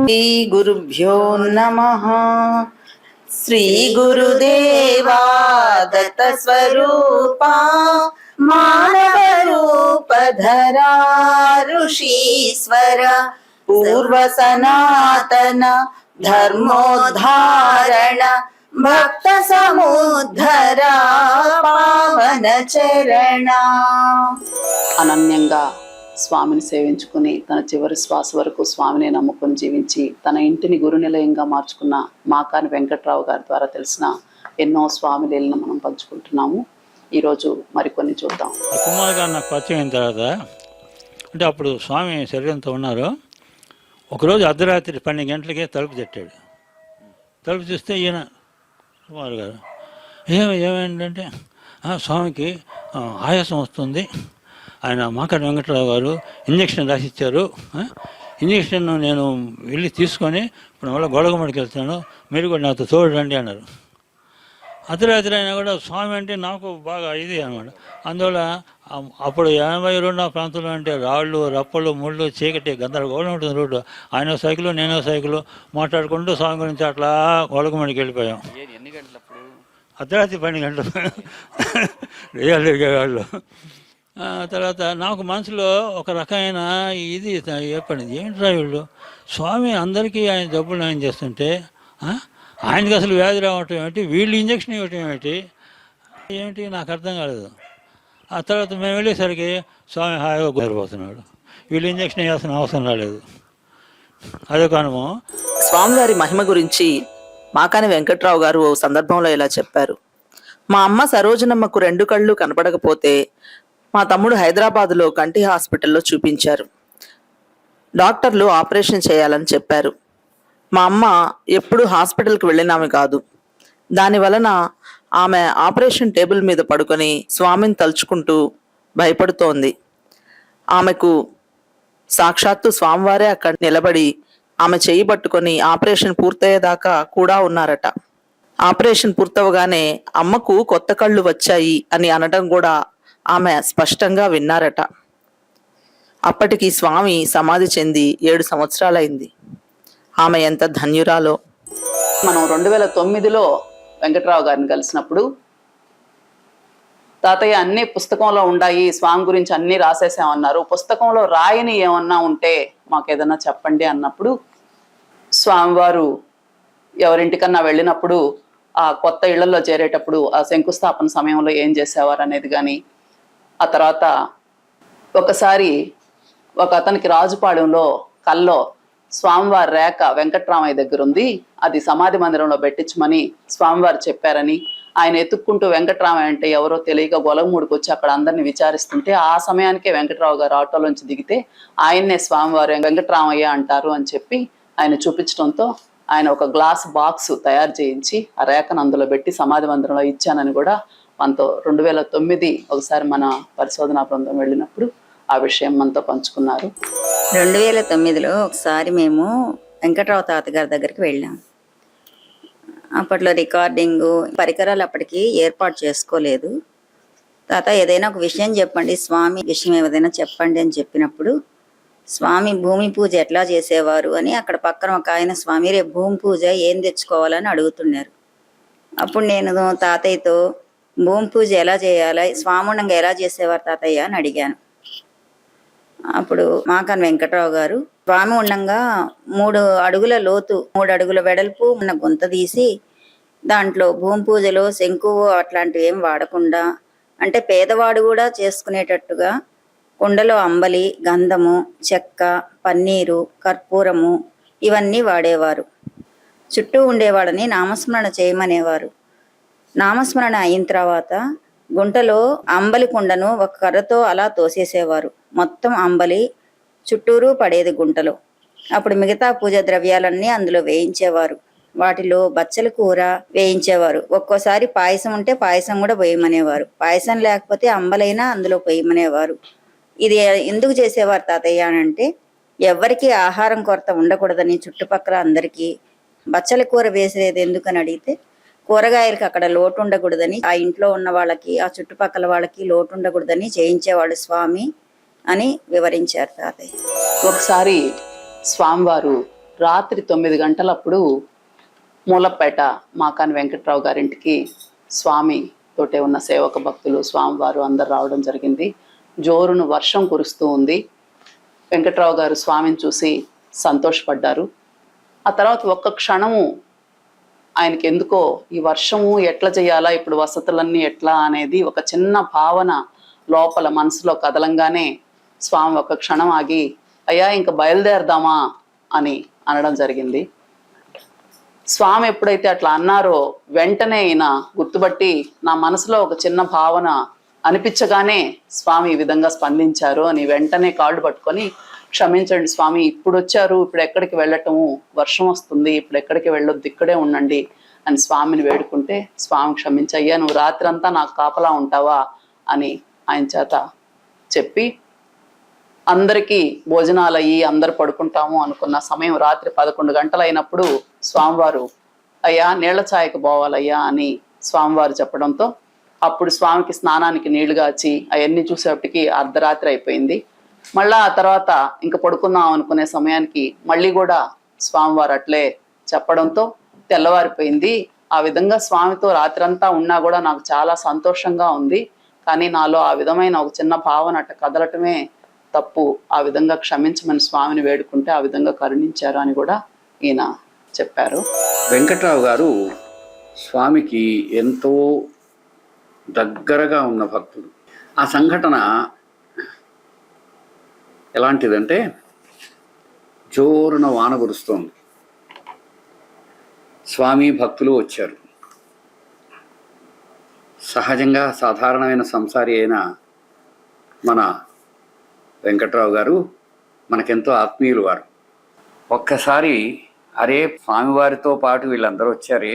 శ్రీ గురుభ్యో నమః. శ్రీ గురుదేవా దత్త స్వరూపా మానవ రూపధరా ఋషీశ్వర పూర్వ సనాతన ధర్మోద్ధారణ భక్త సముద్ధర పావన చరణ. అనన్యంగా స్వామిని సేవించుకుని తన చివరి శ్వాస వరకు స్వామిని నమ్ముకొని జీవించి తన ఇంటిని గురునిలయంగా మార్చుకున్న మాకాని వెంకట్రావు గారి ద్వారా తెలిసిన ఎన్నో స్వామి లీలను మనం పంచుకుంటున్నాము. ఈరోజు మరికొన్ని చూద్దాం. కుమార్ గారు నాకు పరిచయం అయిన తర్వాత అంటే అప్పుడు స్వామి శరీరంతో ఉన్నారు. ఒకరోజు అర్ధరాత్రి 12 గంటలకే తలుపు తట్టాడు. తలుపు చూస్తే ఈయన కుమార్ గారు ఏమైందంటే స్వామికి ఆయాసం వస్తుంది, ఆయన మాకాని వెంకట్రావు గారు ఇంజక్షన్ రాసిచ్చారు, ఇంజక్షన్ నేను వెళ్ళి తీసుకొని ఇప్పుడు మళ్ళీ గొడగమడికి వెళ్తున్నాను, మీరు కూడా నాతో తోడండి అన్నారు. అర్ధరాత్రి అయినా కూడా స్వామి అంటే నాకు బాగా ఇది అనమాట. అందువల్ల అప్పుడు 82 ఆ ప్రాంతంలో అంటే రాళ్ళు రప్పలు ముళ్ళు చీకటి గందరగోళం ఉంటుంది రోడ్డు. ఆయన సైకిల్ నేను సైకిల్ మాట్లాడుకుంటూ స్వామి గురించి అట్లా గొడగమడికి వెళ్ళిపోయాం. అర్ధరాత్రి 12 గంటలు వాళ్ళు. తర్వాత నాకు మనసులో ఒక రకమైన ఇది ఏర్పడింది, ఏంట్రా వీళ్ళు స్వామి అందరికీ ఆయన జబ్బులు నయం చేస్తుంటే ఆయనకి అసలు వ్యాధి రావటం ఏమిటి, వీళ్ళు ఇంజక్షన్ ఇవ్వటం ఏమిటి నాకు అర్థం కాలేదు. ఆ తర్వాత మేము వెళ్ళేసరికి స్వామి హాయిగా గురిపోతున్నాడు, వీళ్ళు ఇంజక్షన్ వేయాల్సిన అవసరం రాలేదు. అదే కారణము. స్వామివారి మహిమ గురించి మాకాని వెంకట్రావు గారు ఓ సందర్భంలో ఇలా చెప్పారు. మా అమ్మ సరోజనమ్మకు 2 కళ్ళు కనపడకపోతే మా తమ్ముడు హైదరాబాదులో కంటి హాస్పిటల్లో చూపించారు. డాక్టర్లు ఆపరేషన్ చేయాలని చెప్పారు. మా అమ్మ ఎప్పుడు హాస్పిటల్కి వెళ్ళినామె కాదు. దాని వలన ఆమె ఆపరేషన్ టేబుల్ మీద పడుకొని స్వామిని తలుచుకుంటూ భయపడుతోంది. ఆమెకు సాక్షాత్తు స్వామివారే అక్కడ నిలబడి ఆమె చేయి పట్టుకొని ఆపరేషన్ పూర్తయ్యేదాకా కూడా ఉన్నారట. ఆపరేషన్ పూర్తవగానే అమ్మకు కొత్త కళ్ళు వచ్చాయి అని అనడం కూడా ఆమె స్పష్టంగా విన్నారట. అప్పటికి స్వామి సమాధి చెంది 7 సంవత్సరాలైంది. ఆమె ఎంత ధన్యురాలో. మనం 2009లో వెంకట్రావు గారిని కలిసినప్పుడు తాతయ్య అన్ని పుస్తకంలో ఉన్నాయి, స్వామి గురించి అన్ని రాసేసామన్నారు, పుస్తకంలో రాయని ఏమన్నా ఉంటే మాకు ఏదన్నా చెప్పండి అన్నప్పుడు స్వామివారు ఎవరింటికన్నా వెళ్ళినప్పుడు ఆ కొత్త ఇళ్లలో చేరేటప్పుడు ఆ శంకుస్థాపన సమయంలో ఏం చేసేవారు అనేది కానీ, ఆ తర్వాత ఒకసారి ఒక అతనికి రాజుపాళెంలో కల్లో స్వామివారి రేఖ వెంకట్రామయ్య దగ్గర ఉంది, అది సమాధి మందిరంలో పెట్టించమని స్వామివారు చెప్పారని, ఆయన ఎత్తుక్కుంటూ వెంకట్రామయ్య అంటే ఎవరో తెలియక గొలగమూడికి వచ్చి అక్కడ అందరిని విచారిస్తుంటే ఆ సమయానికే వెంకట్రావు గారు ఆటోలోంచి దిగితే ఆయన్నే స్వామివారు వెంకట్రామయ్య అంటారు అని చెప్పి ఆయన చూపించడంతో ఆయన ఒక గ్లాస్ బాక్స్ తయారు చేయించి ఆ రేఖను అందులో పెట్టి సమాధి మందిరంలో ఇచ్చానని కూడా మనతో 2009 ఒకసారి మన పరిశోధనా బృందం వెళ్ళినప్పుడు ఆ విషయం మనతో పంచుకున్నారు. 2009లో ఒకసారి మేము వెంకట్రావు తాతగారి దగ్గరికి వెళ్ళాం. అప్పట్లో రికార్డింగు పరికరాలు అప్పటికి ఏర్పాటు చేసుకోలేదు. తాత ఏదైనా ఒక విషయం చెప్పండి, స్వామి విషయం ఏదైనా చెప్పండి అని చెప్పినప్పుడు స్వామి భూమి పూజ ఎట్లా చేసేవారు అని అక్కడ పక్కన ఒక ఆయన స్వామి రేపు భూమి పూజ ఏం తెచ్చుకోవాలని అడుగుతున్నారు. అప్పుడు నేను తాతయ్యతో భూమి పూజ ఎలా చేయాలి, స్వాముండంగా ఎలా చేసేవారు తాతయ్య అని అడిగాను. అప్పుడు మాకాని వెంకట్రావు గారు స్వామి ఉండంగా 3 అడుగుల లోతు 3 అడుగుల వెడల్పు ఉన్న గుంత తీసి దాంట్లో భూమి పూజలో శంకువు అట్లాంటివి ఏం వాడకుండా, అంటే పేదవాడు కూడా చేసుకునేటట్టుగా కుండలో అంబలి, గంధము, చెక్క, పన్నీరు, కర్పూరము ఇవన్నీ వాడేవారు. చుట్టూ ఉండేవాళ్ళని నామస్మరణ చేయమనేవారు. నామస్మరణ అయిన తర్వాత గుంటలో అంబలి కుండను ఒక కర్రతో అలా తోసేసేవారు. మొత్తం అంబలి చుట్టూరు పడేది గుంటలో. అప్పుడు మిగతా పూజ ద్రవ్యాలన్నీ అందులో వేయించేవారు. వాటిలో బచ్చల కూర వేయించేవారు. ఒక్కోసారి పాయసం ఉంటే పాయసం కూడా వేయమనేవారు. పాయసం లేకపోతే అంబలైనా అందులో వేయమనేవారు. ఇది ఎందుకు చేసేవారు తాతయ్య అని అంటే ఎవరికి ఆహారం కొరత ఉండకూడదని, చుట్టుపక్కల అందరికీ బచ్చల కూర వేసేది ఎందుకని అడిగితే కూరగాయలకి అక్కడ లోటు ఉండకూడదని, ఆ ఇంట్లో ఉన్న వాళ్ళకి ఆ చుట్టుపక్కల వాళ్ళకి లోటు ఉండకూడదని చేయించేవాడు స్వామి అని వివరించారు తాతయ్య. ఒకసారి స్వామివారు రాత్రి 9 గంటలప్పుడు మూలపేట మాకాని వెంకట్రావు గారింటికి స్వామి తోటే ఉన్న సేవక భక్తులు, స్వామివారు అందరు రావడం జరిగింది. జోరును వర్షం కురుస్తూ ఉంది. వెంకట్రావు గారు స్వామిని చూసి సంతోషపడ్డారు. ఆ తర్వాత ఒక్క క్షణము ఆయనకి ఎందుకో ఈ వర్షము ఎట్లా చేయాలా, ఇప్పుడు వసతులన్నీ ఎట్లా అనేది ఒక చిన్న భావన లోపల మనసులో కదలంగానే స్వామి ఒక క్షణం ఆగి, అయ్యా ఇంక బయలుదేరదామా అని అనడం జరిగింది. స్వామి ఎప్పుడైతే అట్లా అన్నారో వెంటనే ఈయన గుర్తుపట్టి, నా మనసులో ఒక చిన్న భావన అనిపించగానే స్వామి ఈ విధంగా స్పందించారు అని వెంటనే కాళ్ళు పట్టుకొని, క్షమించండి స్వామి, ఇప్పుడు వచ్చారు, ఇప్పుడు ఎక్కడికి వెళ్ళటము, వర్షం వస్తుంది, ఇప్పుడు ఎక్కడికి వెళ్ళొద్దు, ఇక్కడే ఉండండి అని స్వామిని వేడుకుంటే, స్వామి క్షమించయ్యా, నువ్వు రాత్రి అంతా నాకు కాపలా ఉంటావా అని ఆయన చేత చెప్పి, అందరికీ భోజనాలు అయ్యి అందరు పడుకుంటాము అనుకున్న సమయం రాత్రి 11 గంటలు అయినప్పుడు స్వామివారు, అయ్యా నీళ్ల ఛాయకు పోవాలయ్యా అని స్వామివారు చెప్పడంతో అప్పుడు స్వామికి స్నానానికి నీళ్లు కాచి అవన్నీ చూసేపటికి అర్ధరాత్రి అయిపోయింది. మళ్ళా ఆ తర్వాత ఇంక పడుకుందాం అనుకునే సమయానికి మళ్ళీ కూడా స్వామివారు అట్లే చెప్పడంతో తెల్లవారిపోయింది. ఆ విధంగా స్వామితో రాత్రంతా ఉన్నా కూడా నాకు చాలా సంతోషంగా ఉంది. కానీ నాలో ఆ విధమైన ఒక చిన్న భావన అట్ట కదలటమే తప్పు, ఆ విధంగా క్షమించమని స్వామిని వేడుకుంటే ఆ విధంగా కరుణించారు అని కూడా ఈయన చెప్పారు. వెంకట్రావు గారు స్వామికి ఎంతో దగ్గరగా ఉన్న భక్తుడు. ఆ సంఘటన ఎలాంటిదంటే, జోరున వాన కురుస్తోంది. స్వామి భక్తులు వచ్చారు. సహజంగా సాధారణమైన సంసారి అయిన మన వెంకట్రావు గారు మనకెంతో ఆత్మీయులు వారు. ఒక్కసారి అరే స్వామివారితో పాటు వీళ్ళందరూ వచ్చారే,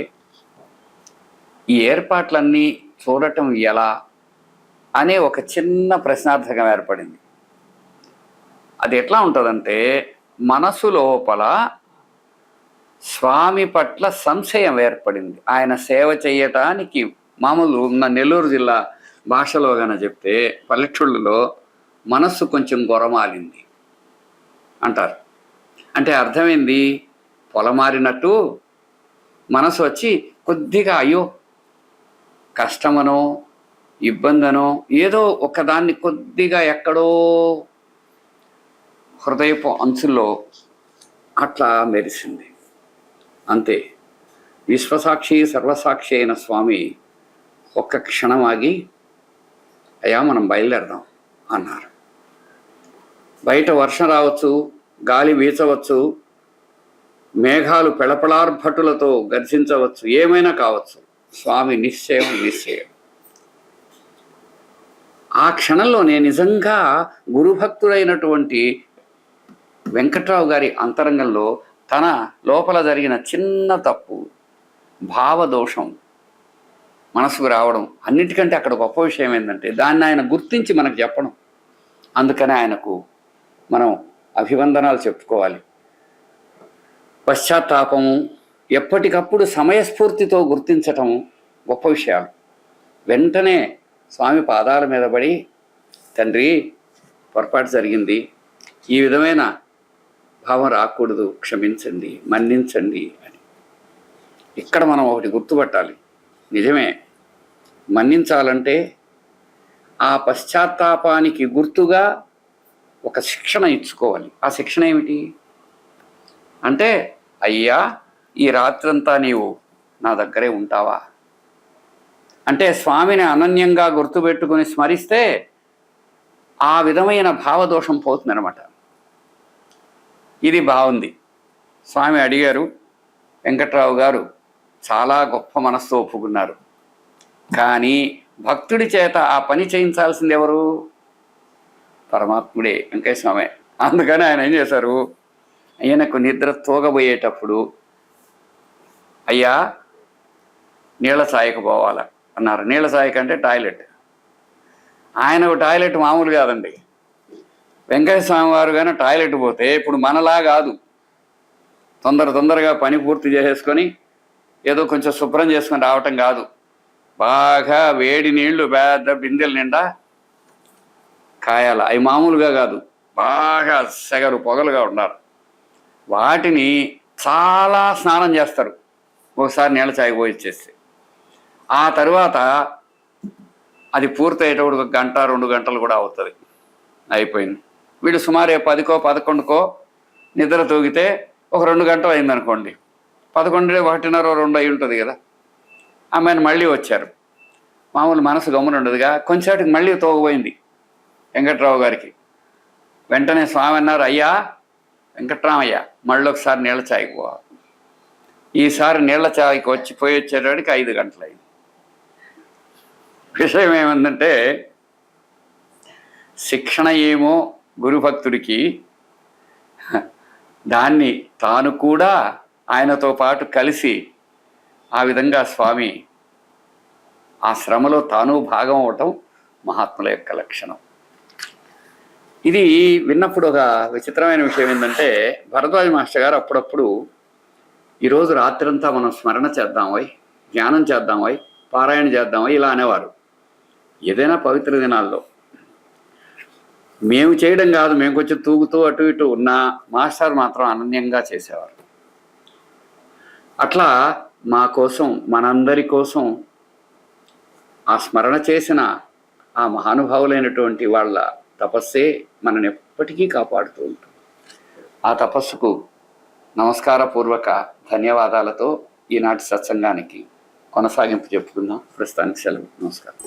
ఈ ఏర్పాట్లన్నీ చూడటం ఎలా అనే ఒక చిన్న ప్రశ్నార్థకం ఏర్పడింది. అది ఎట్లా ఉంటుందంటే, మనసు లోపల స్వామి పట్ల సంశయం ఏర్పడింది. ఆయన సేవ చేయటానికి మామూలు ఉన్న నెల్లూరు జిల్లా భాషలో గాన చెప్తే పల్లెటూళ్ళలో మనస్సు కొంచెం గొరమాలింది అంటారు. అంటే అర్థమైంది, పొలమారినట్టు మనసు వచ్చి కొద్దిగా అయ్యో కష్టమనో ఇబ్బందనో ఏదో ఒకదాన్ని కొద్దిగా ఎక్కడో హృదయపు అంచుల్లో అట్లా మెరిసింది. అంతే. విశ్వసాక్షి సర్వసాక్షి అయిన స్వామి ఒక్క క్షణం ఆగి, అయ్యా మనం బయలుదేరదాం అన్నారు. బయట వర్షం రావచ్చు, గాలి వీచవచ్చు, మేఘాలు పెళపళార్భటులతో గర్జించవచ్చు, ఏమైనా కావచ్చు, స్వామి నిశ్చయం. ఆ క్షణంలోనే నిజంగా గురుభక్తుడైనటువంటి వెంకట్రావు గారి అంతరంగంలో తన లోపల జరిగిన చిన్న తప్పు, భావదోషం మనసుకు రావడం, అన్నిటికంటే అక్కడ గొప్ప విషయం ఏంటంటే దాన్ని ఆయన గుర్తించి మనకు చెప్పడం. అందుకనే ఆయనకు మనం అభివందనాలు చెప్పుకోవాలి. పశ్చాత్తాపము, ఎప్పటికప్పుడు సమయస్ఫూర్తితో గుర్తించటం గొప్ప విషయాలు. వెంటనే స్వామి పాదాల మీద పడి, తండ్రి పొరపాటు జరిగింది, ఈ విధమైన భావం రాకూడదు, క్షమించండి, మన్నించండి అని. ఇక్కడ మనం ఒకటి గుర్తుపట్టాలి, నిజమే మన్నించాలంటే ఆ పశ్చాత్తాపానికి గుర్తుగా ఒక శిక్షణ ఇచ్చుకోవాలి. ఆ శిక్షణ ఏమిటి అంటే, అయ్యా ఈ రాత్రంతా నీవు నా దగ్గరే ఉంటావా అంటే స్వామిని అనన్యంగా గుర్తుపెట్టుకుని స్మరిస్తే ఆ విధమైన భావదోషం పోతుందన్నమాట. ఇది బాగుంది. స్వామి అడిగారు, వెంకట్రావు గారు చాలా గొప్ప మనస్సు ఒప్పుకున్నారు. కానీ భక్తుడి చేత ఆ పని చేయించాల్సింది ఎవరు? పరమాత్ముడే, వెంకయ్య స్వామి. అందుకని ఆయన ఏం చేశారు, ఆయనకు నిద్ర తోగబోయేటప్పుడు, అయ్యా నీళ్ళ ఛాయకు పోవాలా అన్నారు. నీళ్ళ ఛాయకు అంటే టాయిలెట్. ఆయనకు టాయిలెట్ మామూలు కాదండి. వెంకయ్య స్వామి వారు కానీ టాయిలెట్ పోతే ఇప్పుడు మనలా కాదు, తొందరగా పని పూర్తి చేసేసుకొని ఏదో కొంచెం శుభ్రం చేసుకొని రావటం కాదు. బాగా వేడి నీళ్లు పెద్ద బిందెల నిండా కాయాల. అవి మామూలుగా కాదు, బాగా సెగరు పొగలుగా ఉండాలి. వాటిని చాలా స్నానం చేస్తారు ఒకసారి నీళ్ళ చాయ్ పోయిచ్చేస్తే. ఆ తర్వాత అది పూర్తయ్యేటప్పుడు 1 గంట 2 గంటలు కూడా అవుతుంది, అయిపోయింది. వీళ్ళు సుమారు 10కో 11కో నిద్ర తూగితే ఒక 2 గంటలు అయిందనుకోండి, 11, 1:30, 2 అయి ఉంటుంది కదా. ఆమెను మళ్ళీ వచ్చారు. మామూలు మనసు గమ్మున ఉండదుగా, కొంచెంసేటికి మళ్ళీ తోగపోయింది వెంకట్రావు గారికి. వెంటనే స్వామి అన్నారు, అయ్యా వెంకట్రామయ్య, మళ్ళీ ఒకసారి నీళ్ళ చాయ్కి పోవాలి. ఈసారి నీళ్ళ చాయ్కి పోయి వచ్చేటప్పటికి 5 గంటలు అయింది. విషయం ఏమందంటే, శిక్షణ ఏమో గురుభక్తుడికి, దాన్ని తాను కూడా ఆయనతో పాటు కలిసి ఆ విధంగా స్వామి ఆ శ్రమలో తాను భాగం అవటం మహాత్ముల యొక్క లక్షణం. ఇది విన్నప్పుడు ఒక విచిత్రమైన విషయం ఏంటంటే, భరద్వాజ మాస్టర్ గారు అప్పుడప్పుడు ఈరోజు రాత్రంతా మనం స్మరణ చేద్దామోయ్, ధ్యానం చేద్దామోయ్, పారాయణ చేద్దామోయ్ ఇలా అనేవారు. ఏదైనా పవిత్ర దినాల్లో మేము చేయడం కాదు, మేము కొంచెం తూగుతూ అటు ఇటు ఉన్నా మాస్టర్ మాత్రం అనన్యంగా చేసేవారు. అట్లా మా కోసం, మనందరి కోసం ఆ స్మరణ చేసిన ఆ మహానుభావులైనటువంటి వాళ్ళ తపస్సే మనని ఎప్పటికీ కాపాడుతూ ఉంటుంది. ఆ తపస్సుకు నమస్కారపూర్వక ధన్యవాదాలతో ఈనాటి సత్సంగానికి కొనసాగింపు చెప్పుకుందాం. ప్రస్తుతానికి సెలవు. నమస్కారం.